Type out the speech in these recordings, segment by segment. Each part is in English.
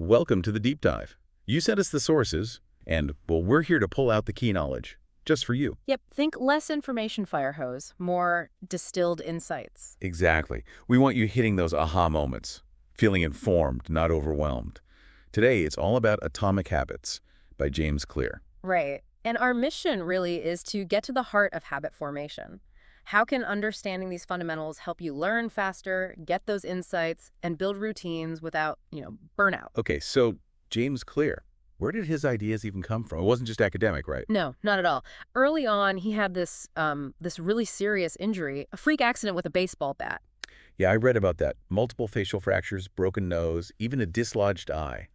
Welcome to the deep dive. You sent us the sources, and, well, we're here to pull out the key knowledge, just for you. Yep, think less information fire hose, more distilled insights. Exactly. We want you hitting those aha moments, feeling informed, not overwhelmed. Today, it's all about Atomic Habits by James Clear. Right. And our mission really is to get to the heart of habit formation. How can understanding these fundamentals help you learn faster, get those insights, and build routines without, burnout? Okay, so James Clear, where did his ideas even come from? It wasn't just academic, right? No, not at all. Early on, he had this really serious injury, a freak accident with a baseball bat. Yeah, I read about that. Multiple facial fractures, broken nose, even a dislodged eye.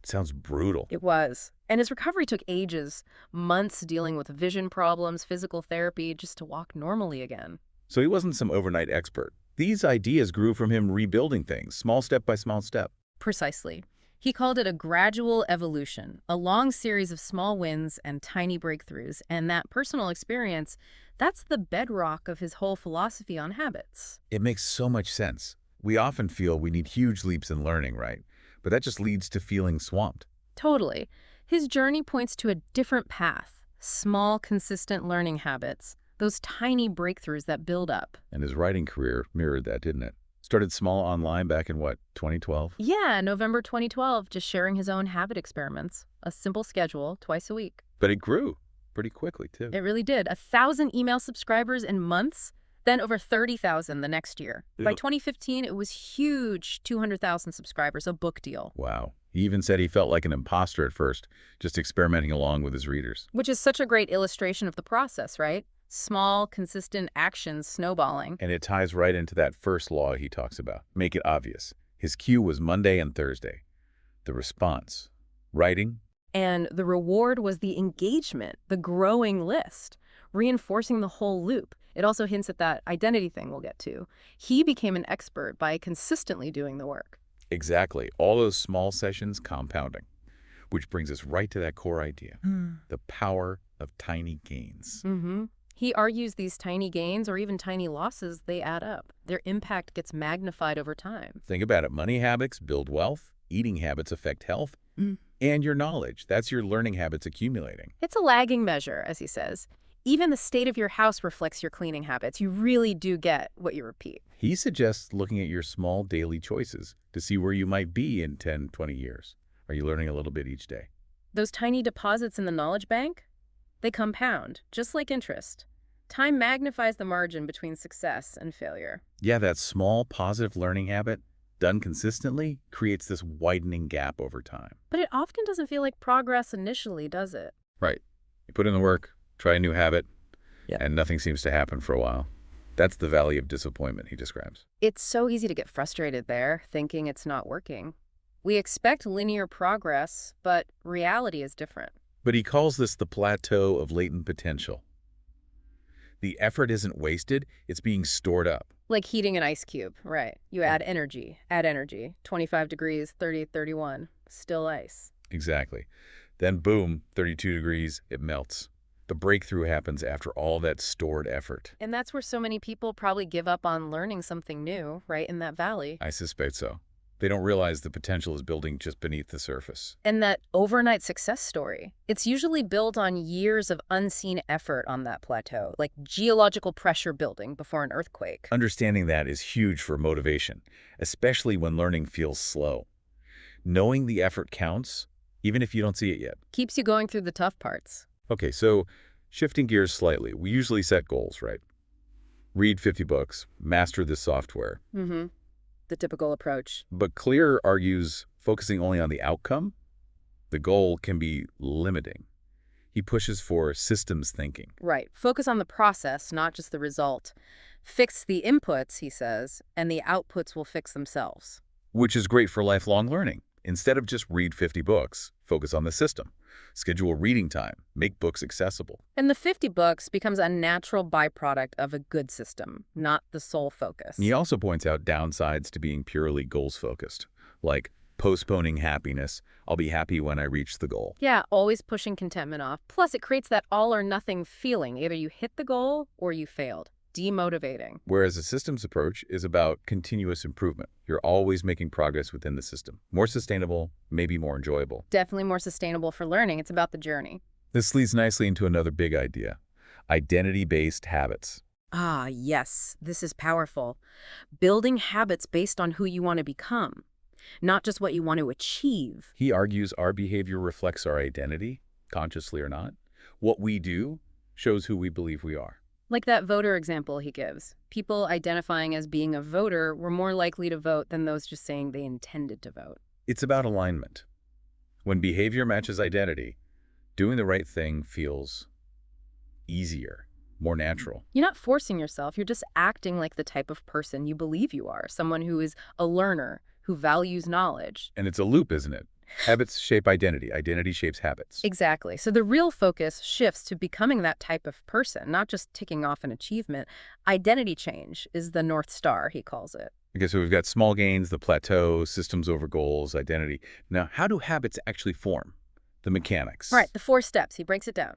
It sounds brutal. It was. And his recovery took ages, months dealing with vision problems, physical therapy, just to walk normally again. So he wasn't some overnight expert. These ideas grew from him rebuilding things, small step by small step. Precisely. He called it a gradual evolution, a long series of small wins and tiny breakthroughs, and that personal experience, that's the bedrock of his whole philosophy on habits. It makes so much sense. We often feel we need huge leaps in learning, right? But that just leads to feeling swamped. Totally. His journey points to a different path, small, consistent learning habits, those tiny breakthroughs that build up. And his writing career mirrored that, didn't it? Started small online back in, 2012? Yeah, November 2012, just sharing his own habit experiments, a simple schedule twice a week. But it grew pretty quickly, too. It really did. 1,000 email subscribers in months, then over 30,000 the next year. By 2015, it was huge, 200,000 subscribers, a book deal. Wow. He even said he felt like an imposter at first, just experimenting along with his readers. Which is such a great illustration of the process, right? Small, consistent actions snowballing. And it ties right into that first law he talks about. Make it obvious. His cue was Monday and Thursday. The response, writing. And the reward was the engagement, the growing list, reinforcing the whole loop. It also hints at that identity thing we'll get to. He became an expert by consistently doing the work. Exactly. All those small sessions compounding. Which brings us right to that core idea. The power of tiny gains. He argues these tiny gains or even tiny losses, they add up. Their impact gets magnified over time. Think about it. Money habits build wealth. Eating habits affect health. And your knowledge. That's your learning habits accumulating. It's a lagging measure, as he says. Even the state of your house reflects your cleaning habits. You really do get what you repeat. He suggests looking at your small daily choices to see where you might be in 10, 20 years. Are you learning a little bit each day? Those tiny deposits in the knowledge bank, they compound, just like interest. Time magnifies the margin between success and failure. Yeah, that small positive learning habit, done consistently, creates this widening gap over time. But it often doesn't feel like progress initially, does it? Right. You put in the work, try a new habit, Yeah. and nothing seems to happen for a while. That's the valley of disappointment he describes. It's so easy to get frustrated there, thinking it's not working. We expect linear progress, but reality is different. But he calls this the plateau of latent potential. The effort isn't wasted, it's being stored up. Like heating an ice cube, right? You add energy, 25 degrees, 30, 31, still ice. Exactly. Then boom, 32 degrees, it melts. The breakthrough happens after all that stored effort. And that's where so many people probably give up on learning something new, right, in that valley. I suspect so. They don't realize the potential is building just beneath the surface. And that overnight success story, it's usually built on years of unseen effort on that plateau, like geological pressure building before an earthquake. Understanding that is huge for motivation, especially when learning feels slow. Knowing the effort counts, even if you don't see it yet. Keeps you going through the tough parts. Okay, so shifting gears slightly, we usually set goals, right? Read 50 books, master this software. The typical approach. But Clear argues focusing only on the outcome, the goal can be limiting. He pushes for systems thinking. Right. Focus on the process, not just the result. Fix the inputs, he says, and the outputs will fix themselves. Which is great for lifelong learning. Instead of just read 50 books, focus on the system. Schedule reading time. Make books accessible. And the 50 books becomes a natural byproduct of a good system, not the sole focus. He also points out downsides to being purely goals-focused, like postponing happiness. I'll be happy when I reach the goal. Yeah, always pushing contentment off. Plus, it creates that all-or-nothing feeling. Either you hit the goal or you failed. demotivating. Whereas a systems approach is about continuous improvement. You're always making progress within the system. More sustainable, maybe more enjoyable. Definitely more sustainable for learning. It's about the journey. This leads nicely into another big idea: identity-based habits. Ah, yes, this is powerful. Building habits based on who you want to become, not just what you want to achieve. He argues our behavior reflects our identity, consciously or not. What we do shows who we believe we are. Like that voter example he gives. People identifying as being a voter were more likely to vote than those just saying they intended to vote. It's about alignment. When behavior matches identity, doing the right thing feels easier, more natural. You're not forcing yourself, you're just acting like the type of person you believe you are, someone who is a learner, who values knowledge. And it's a loop, isn't it? Habits shape identity. Identity shapes habits. Exactly. So the real focus shifts to becoming that type of person, not just ticking off an achievement. Identity change is the North Star, he calls it. Okay, so we've got small gains, the plateau, systems over goals, identity. Now, how do habits actually form? The mechanics. Right, the 4 steps, he breaks it down.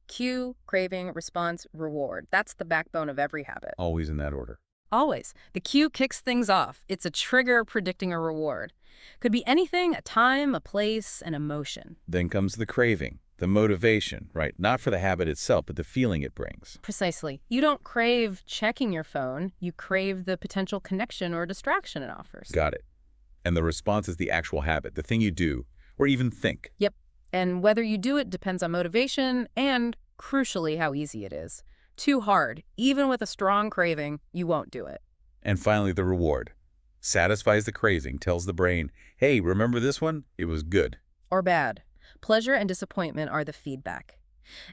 Cue, craving, response, reward. That's the backbone of every habit. Always in that order. Always. The cue kicks things off. It's a trigger predicting a reward. Could be anything, a time, a place, an emotion. Then comes the craving, the motivation, right? Not for the habit itself, but the feeling it brings. Precisely. You don't crave checking your phone. You crave the potential connection or distraction it offers. Got it. And the response is the actual habit, the thing you do, or even think. Yep. And whether you do it depends on motivation and, crucially, how easy it is. Too hard, even with a strong craving, you won't do it. And finally, the reward. Satisfies the craving, tells the brain, hey, remember this one? It was good. Or bad. Pleasure and disappointment are the feedback.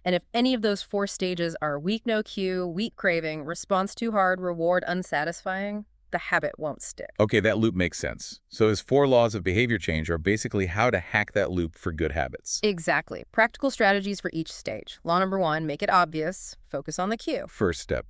And if any of those 4 stages are weak no cue, weak craving, response too hard, reward unsatisfying, the habit won't stick. Okay, that loop makes sense. So his 4 laws of behavior change are basically how to hack that loop for good habits. Exactly. Practical strategies for each stage. Law number 1, make it obvious. Focus on the cue. First step,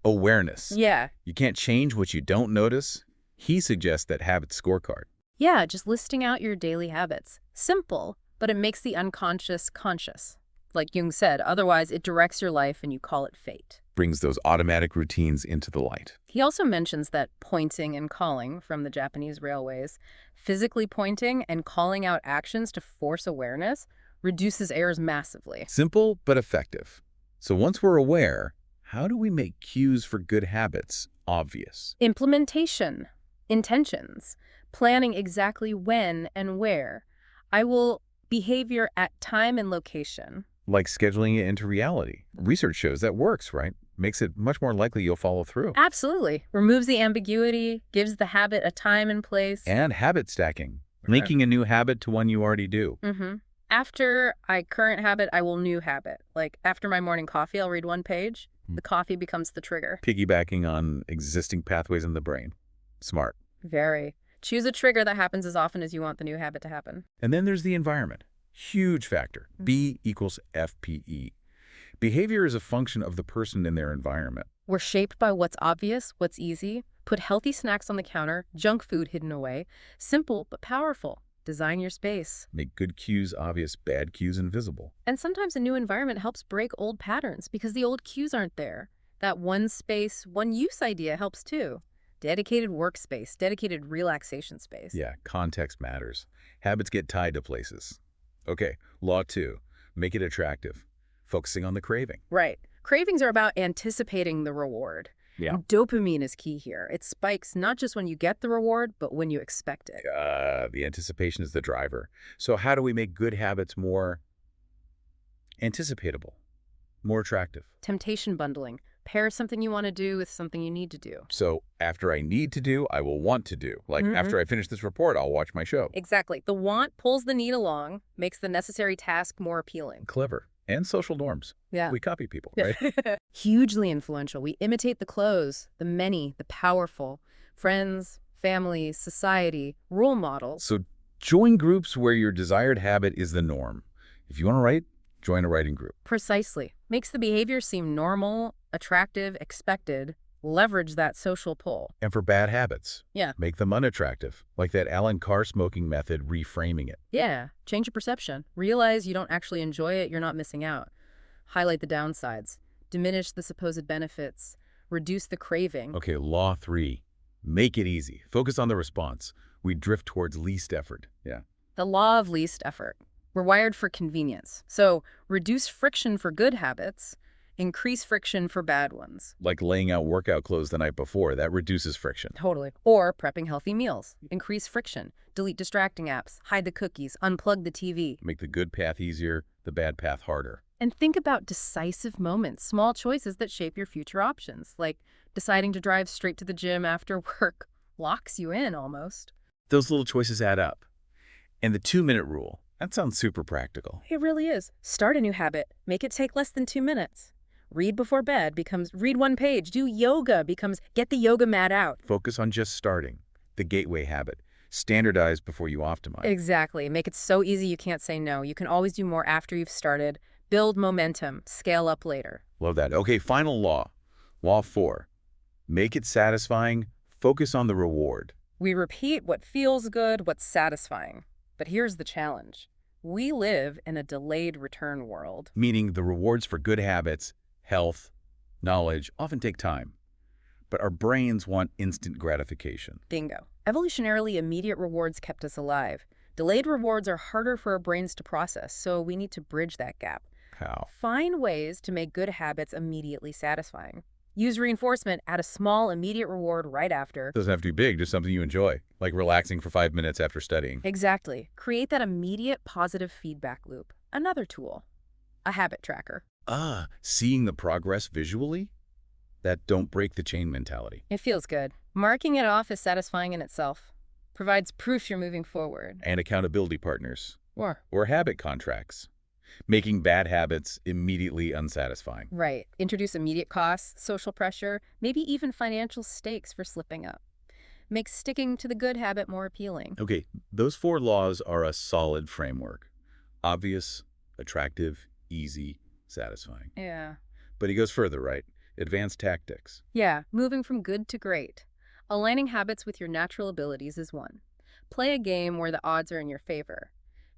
awareness. Yeah. You can't change what you don't notice. He suggests that habit scorecard. Yeah, just listing out your daily habits. Simple, but it makes the unconscious conscious. Like Jung said, otherwise it directs your life and you call it fate. Brings those automatic routines into the light. He also mentions that pointing and calling from the Japanese railways, physically pointing and calling out actions to force awareness, reduces errors massively. Simple, but effective. So once we're aware, how do we make cues for good habits obvious? Implementation, intentions, planning exactly when and where. I will behavior at time and location. Like scheduling it into reality. Research shows that works, right? Makes it much more likely you'll follow through. Absolutely. Removes the ambiguity, gives the habit a time and place. And habit stacking. Linking a new habit to one you already do. After I current habit, I will new habit. Like after my morning coffee, I'll read 1 page. The coffee becomes the trigger. Piggybacking on existing pathways in the brain. Smart. Very. Choose a trigger that happens as often as you want the new habit to happen. And then there's the environment. Huge factor. B equals FPE. Behavior is a function of the person in their environment. We're shaped by what's obvious, what's easy. Put healthy snacks on the counter, junk food hidden away. Simple but powerful. Design your space. Make good cues obvious, bad cues invisible. And sometimes a new environment helps break old patterns because the old cues aren't there. That one space, one use idea helps too. Dedicated workspace, dedicated relaxation space. Yeah, context matters. Habits get tied to places. Okay, law 2. Make it attractive. Focusing on the craving. Right. Cravings are about anticipating the reward. Yeah. Dopamine is key here. It spikes not just when you get the reward, but when you expect it. The anticipation is the driver. So how do we make good habits more anticipatable, more attractive? Temptation bundling. Pair something you want to do with something you need to do. So after I need to do, I will want to do. Like after I finish this report, I'll watch my show. Exactly. The want pulls the need along, makes the necessary task more appealing. Clever. And social norms. Yeah. We copy people, right? Hugely influential. We imitate the clothes, the many, the powerful, friends, family, society, role models. So join groups where your desired habit is the norm. If you want to write, join a writing group. Precisely. Makes the behavior seem normal, attractive, expected. Leverage that social pull. And for bad habits, Yeah. make them unattractive, like that Alan Carr smoking method, reframing it. Yeah. Change your perception. Realize you don't actually enjoy it, you're not missing out. Highlight the downsides. Diminish the supposed benefits. reduce the craving. Okay, law 3. Make it easy. Focus on the response. We drift towards least effort. Yeah. The law of least effort. We're wired for convenience. So reduce friction for good habits, increase friction for bad ones. Like laying out workout clothes the night before. That reduces friction. Totally. Or prepping healthy meals. Increase friction. Delete distracting apps. Hide the cookies. Unplug the TV. Make the good path easier, the bad path harder. And think about decisive moments, small choices that shape your future options, like deciding to drive straight to the gym after work locks you in almost. Those little choices add up. And the 2-minute rule. That sounds super practical. It really is. Start a new habit. Make it take less than 2 minutes. Read before bed becomes read one page. Do yoga becomes get the yoga mat out. Focus on just starting. The gateway habit. Standardize before you optimize. Exactly. Make it so easy you can't say no. You can always do more after you've started. Build momentum. Scale up later. Love that. Okay, final law. Law 4. Make it satisfying. Focus on the reward. We repeat what feels good, what's satisfying. But here's the challenge. We live in a delayed return world. Meaning the rewards for good habits, health, knowledge often take time. But our brains want instant gratification. Bingo. Evolutionarily, immediate rewards kept us alive. Delayed rewards are harder for our brains to process, so we need to bridge that gap. How? Find ways to make good habits immediately satisfying. Use reinforcement, add a small, immediate reward right after. Doesn't have to be big, just something you enjoy, like relaxing for 5 minutes after studying. Exactly. Create that immediate positive feedback loop. Another tool, a habit tracker. Seeing the progress visually? That don't break the chain mentality. It feels good. Marking it off is satisfying in itself. Provides proof you're moving forward. And accountability partners. Or habit contracts. Making bad habits immediately unsatisfying. right. Introduce immediate costs, social pressure, maybe even financial stakes for slipping up. Makes sticking to the good habit more appealing. Okay, those 4 laws are a solid framework. Obvious, attractive, easy, satisfying. Yeah. But he goes further, right? Advanced tactics. Yeah, moving from good to great. Aligning habits with your natural abilities is one. Play a game where the odds are in your favor.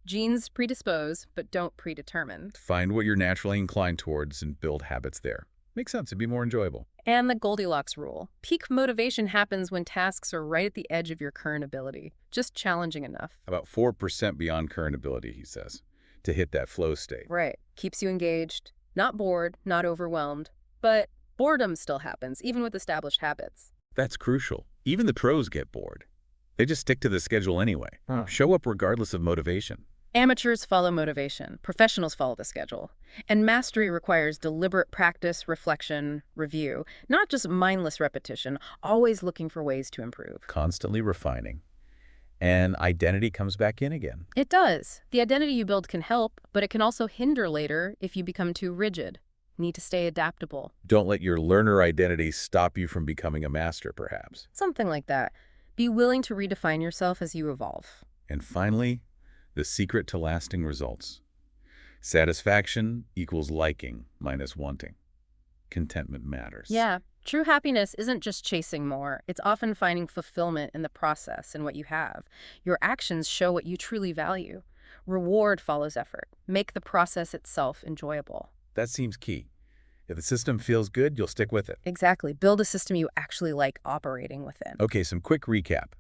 Genes predispose, but don't predetermine. Find what you're naturally inclined towards and build habits there. Makes sense. It'd be more enjoyable. And the Goldilocks rule. Peak motivation happens when tasks are right at the edge of your current ability, just challenging enough. About 4% beyond current ability, he says, to hit that flow state. Right. Keeps you engaged, not bored, not overwhelmed. But boredom still happens, even with established habits. That's crucial. Even the pros get bored. They just stick to the schedule anyway. Show up regardless of motivation. Amateurs follow motivation. Professionals follow the schedule. And mastery requires deliberate practice, reflection, review, not just mindless repetition, always looking for ways to improve. Constantly refining. And identity comes back in again. It does. The identity you build can help, but it can also hinder later if you become too rigid. Need to stay adaptable. Don't let your learner identity stop you from becoming a master, perhaps. Something like that. Be willing to redefine yourself as you evolve. And finally, the secret to lasting results. Satisfaction equals liking minus wanting. Contentment matters. Yeah, true happiness isn't just chasing more. It's often finding fulfillment in the process and what you have. Your actions show what you truly value. Reward follows effort. Make the process itself enjoyable. That seems key. If the system feels good, you'll stick with it. Exactly. Build a system you actually like operating within. Okay, some quick recap.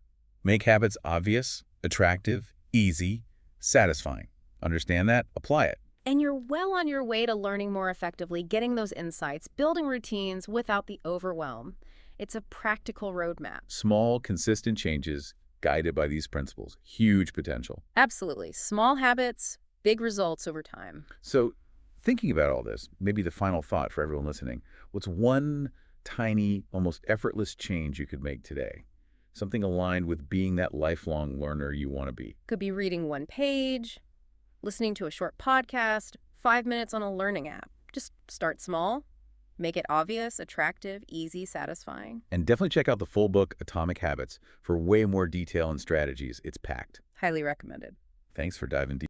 Make habits obvious, attractive, easy, satisfying. Understand that? Apply it. And you're well on your way to learning more effectively, getting those insights, building routines without the overwhelm. It's a practical roadmap. Small, consistent changes guided by these principles. Huge potential. Absolutely. Small habits, big results over time. So, thinking about all this, maybe the final thought for everyone listening, what's one tiny, almost effortless change you could make today? Something aligned with being that lifelong learner you want to be. Could be reading one page, listening to a short podcast, 5 minutes on a learning app. Just start small, make it obvious, attractive, easy, satisfying. And definitely check out the full book, Atomic Habits, for way more detail and strategies. It's packed. Highly recommended. Thanks for diving deep.